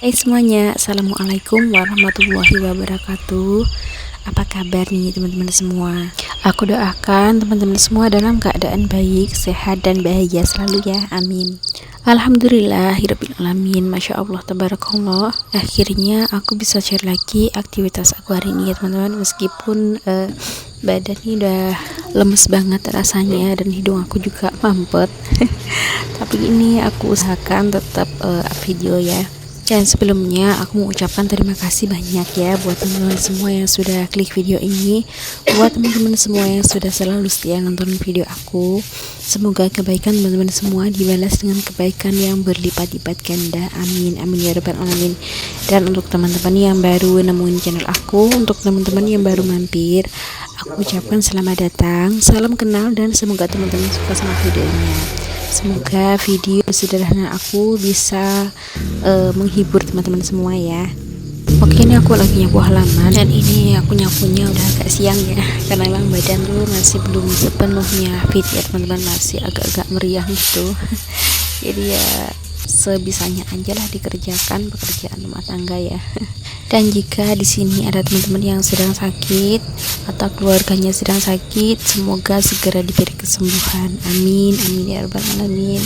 Hai semuanya, Assalamualaikum warahmatullahi wabarakatuh. Apa kabar nih teman-teman semua? Aku doakan teman-teman semua dalam keadaan baik, sehat dan bahagia selalu ya, amin. Alhamdulillahirabbil alamin, Masya Allah, tabarakallah. Akhirnya aku bisa share lagi aktivitas aku hari ini ya teman-teman. Meskipun badan ini udah lemes banget rasanya dan hidung aku juga mampet. Tapi ini aku usahakan tetap video ya. Dan sebelumnya aku mau ucapkan terima kasih banyak ya buat teman-teman semua yang sudah klik video ini, buat teman-teman semua yang sudah selalu setia nonton video aku. Semoga kebaikan teman-teman semua dibalas dengan kebaikan yang berlipat-lipat ganda, amin amin ya rabbal alamin. Dan untuk teman-teman yang baru nemuin channel aku, untuk teman-teman yang baru mampir, aku ucapkan selamat datang, salam kenal, dan semoga teman-teman suka sama videonya. Semoga video sederhana aku bisa menghibur teman-teman semua ya. Oke, ini aku lagi nyapu halaman dan ini aku nyapunya udah agak siang ya, karena emang badan tuh masih belum sepenuhnya fit ya teman-teman, masih agak-agak meriang gitu. Jadi ya sebisanya aja lah dikerjakan pekerjaan rumah tangga ya. Dan jika di sini ada teman-teman yang sedang sakit atau keluarganya sedang sakit, semoga segera diberi kesembuhan, amin amin ya rabbal alamin.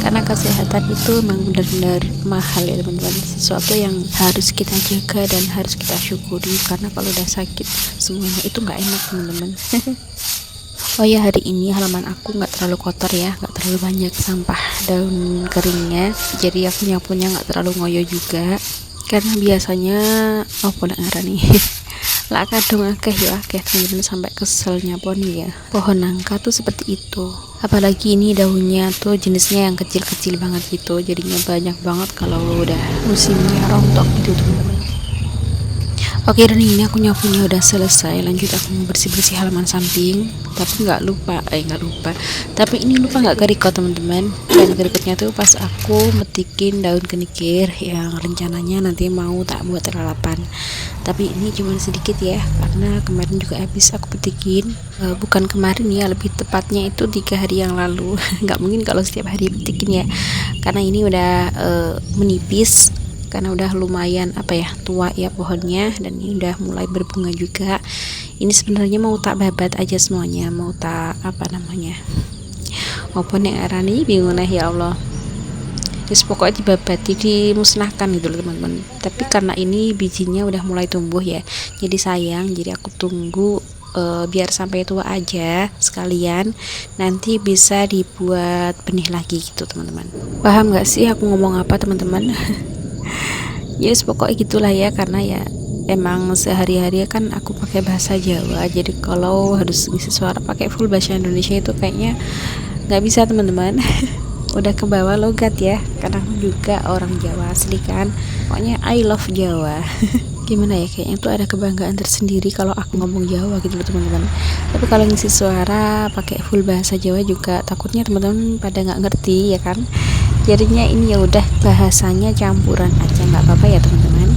Karena kesehatan itu memang benar-benar mahal ya teman-teman, sesuatu yang harus kita jaga dan harus kita syukuri, karena kalau udah sakit semuanya itu nggak enak teman-teman. Oh ya, hari ini halaman aku nggak terlalu kotor ya, nggak terlalu banyak sampah daun keringnya, jadi aku nyapunya nggak terlalu ngoyo juga, karena biasanya pola nih lah kadung akeh ya akeh teman-teman, sampai kesel nyapon ya. Pohon nangka tuh seperti itu, apalagi ini daunnya tuh jenisnya yang kecil-kecil banget gitu, jadinya banyak banget kalau udah musimnya rontok gitu teman-teman. Oke, dan ini aku nyapunya udah selesai, lanjut aku mau bersih-bersih halaman samping. Tapi nggak lupa, tapi ini lupa nggak kerikot teman-teman. Dan kerikotnya tuh pas aku metikin daun kenikir yang rencananya nanti mau tak buat lalapan. Tapi ini cuma sedikit ya, karena kemarin juga habis aku petikin. Bukan kemarin ya, lebih tepatnya itu 3 hari yang lalu. Nggak mungkin kalau setiap hari petikin ya, karena ini udah menipis, karena udah lumayan tua ya pohonnya, dan ini udah mulai berbunga juga. Ini sebenarnya mau tak babat aja semuanya, mau tak maupun yang arani bingung ya Allah. Terus pokoknya dibabati, dimusnahkan gitu loh teman-teman. Tapi karena ini bijinya udah mulai tumbuh ya, jadi sayang, jadi aku tunggu biar sampai tua aja sekalian, nanti bisa dibuat benih lagi gitu teman-teman. Paham gak sih aku ngomong apa teman-teman? Yes, pokoknya gitulah ya, karena ya emang sehari-hari kan aku pakai bahasa Jawa, jadi kalau harus ngisi suara pakai full bahasa Indonesia itu kayaknya nggak bisa teman-teman. Udah ke bawah logat ya, karena aku juga orang Jawa asli kan, pokoknya I love Jawa. Gimana ya, kayaknya tuh ada kebanggaan tersendiri kalau aku ngomong Jawa gitu loh teman-teman. Tapi kalau ngisi suara pakai full bahasa Jawa juga takutnya teman-teman pada nggak ngerti ya kan, jadinya ini ya udah bahasanya campuran aja, nggak apa-apa ya teman-teman.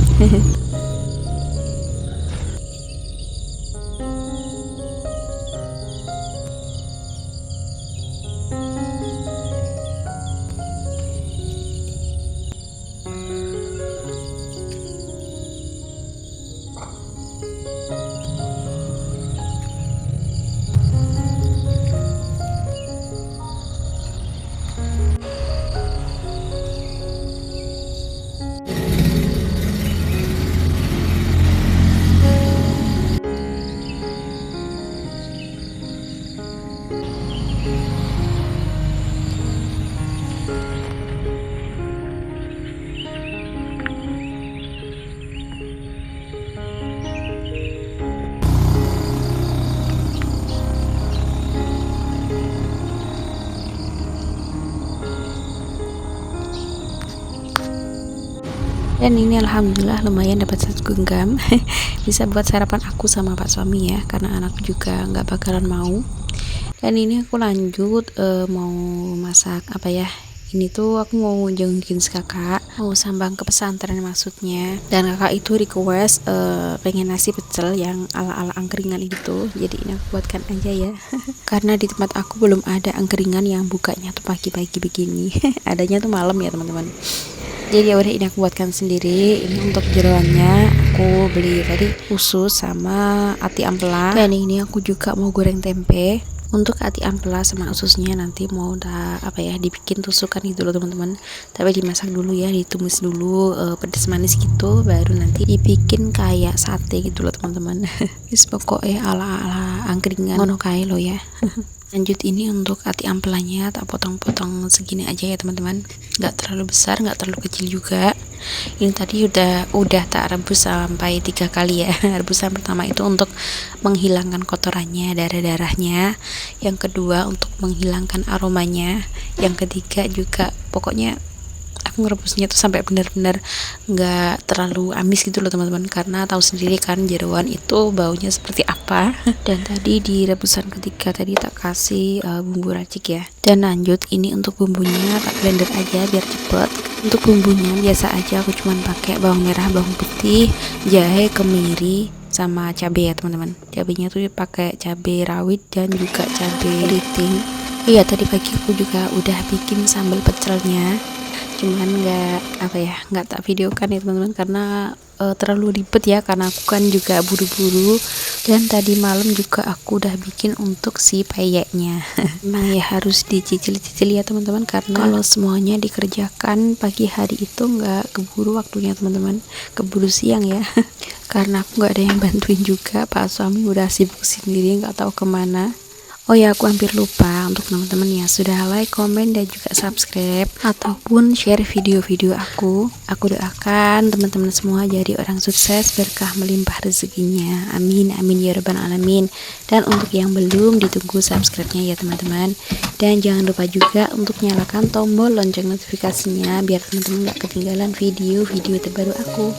Dan ini alhamdulillah lumayan dapat 1 genggam. Bisa buat sarapan aku sama Pak suami ya, karena anakku juga nggak bakalan mau. Dan ini aku lanjut mau masak ini tuh aku mau jengukin kakak, mau sambang ke pesantren maksudnya. Dan kakak itu request pengen nasi pecel yang ala-ala angkringan gitu, jadi ini aku buatkan aja ya. Karena di tempat aku belum ada angkringan yang bukanya tuh pagi-pagi begini. Adanya tuh malam ya teman-teman. Jadi ya udah, ini aku buatkan sendiri. Ini untuk jeroannya aku beli tadi usus sama ati ampela, dan ini aku juga mau goreng tempe. Untuk ati ampela sama ususnya nanti mau dibikin tusukan gitu loh teman-teman, tapi dimasak dulu ya, ditumis dulu pedas manis gitu, baru nanti dibikin kayak sate gitu loh teman-teman. Wis pokoknya ala-ala angkringan ngono kae lo ya. Lanjut, ini untuk ati ampelanya tak potong-potong segini aja ya teman-teman, nggak terlalu besar nggak terlalu kecil juga. Ini tadi udah tak rebus sampai 3 kali ya. Rebusan pertama itu untuk menghilangkan kotorannya, darah-darahnya, yang kedua untuk menghilangkan aromanya, yang ketiga juga pokoknya aku ngerebusnya tuh sampai benar-benar nggak terlalu amis gitu loh teman-teman, karena tahu sendiri kan jeroan itu baunya seperti apa. Dan tadi di rebusan ketiga tadi tak kasih bumbu racik ya. Dan lanjut, ini untuk bumbunya tak blender aja biar cepet. Untuk bumbunya biasa aja, aku cuman pakai bawang merah, bawang putih, jahe, kemiri, sama cabai ya teman-teman. Cabainya tuh pakai cabai rawit dan juga cabai keriting. Iya, tadi pagi aku juga udah bikin sambal pecelnya, cuman nggak tak videokan ya teman-teman, karena terlalu ribet ya, karena aku kan juga buru-buru. Dan tadi malam juga aku udah bikin untuk si peyeknya. Memang ya harus dicicil-cicil ya teman-teman, karena kalau semuanya dikerjakan pagi hari itu nggak keburu waktunya teman-teman, keburu siang ya. Karena aku nggak ada yang bantuin juga, Pak suami udah sibuk sendiri nggak tahu kemana. Oh ya, aku hampir lupa untuk teman-teman ya, sudah like, komen, dan juga subscribe ataupun share video-video aku. Aku doakan teman-teman semua jadi orang sukses, berkah melimpah rezekinya. Amin, amin ya rabbal alamin. Dan untuk yang belum, ditunggu subscribe-nya ya teman-teman. Dan jangan lupa juga untuk nyalakan tombol lonceng notifikasinya biar teman-teman gak ketinggalan video-video terbaru aku.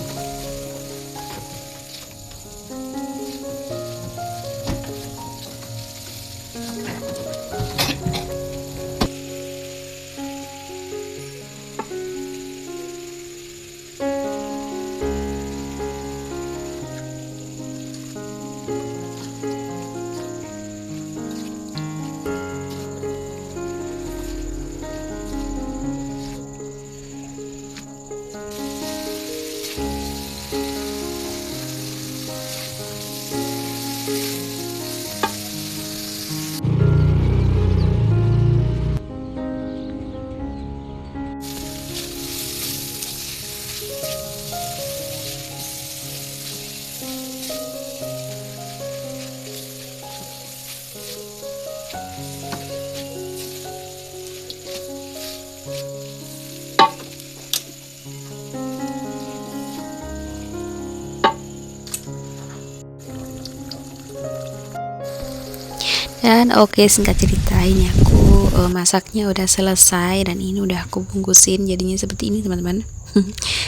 Dan oke, singkat cerita, ini aku masaknya udah selesai, dan ini udah aku bungkusin jadinya seperti ini teman-teman.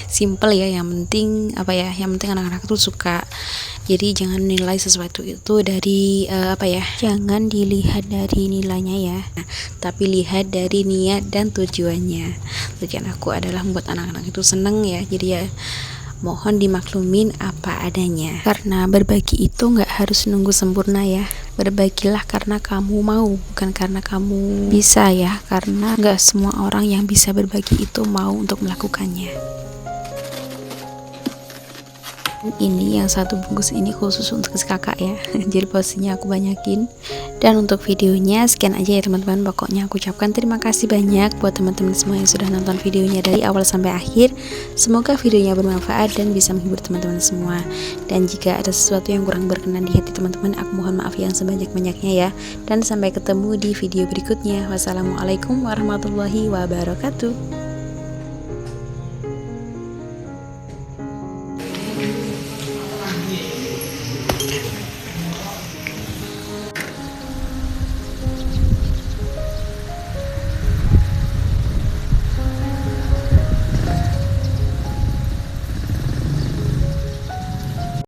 Simple ya, yang penting yang penting anak-anak tuh suka. Jadi jangan nilai sesuatu itu dari jangan dilihat dari nilainya ya, tapi lihat dari niat dan tujuannya. Tujuan aku adalah membuat anak-anak itu seneng ya, jadi ya mohon dimaklumin apa adanya, karena berbagi itu nggak harus nunggu sempurna ya. Berbagilah karena kamu mau, bukan karena kamu bisa ya, karena nggak semua orang yang bisa berbagi itu mau untuk melakukannya. Ini yang satu bungkus ini khusus untuk si kakak ya, jadi porsinya aku banyakin. Dan untuk videonya sekian aja ya teman-teman. Pokoknya aku ucapkan terima kasih banyak buat teman-teman semua yang sudah nonton videonya dari awal sampai akhir. Semoga videonya bermanfaat dan bisa menghibur teman-teman semua. Dan jika ada sesuatu yang kurang berkenan di hati teman-teman, aku mohon maaf yang sebanyak-banyaknya ya. Dan sampai ketemu di video berikutnya. Wassalamualaikum warahmatullahi wabarakatuh.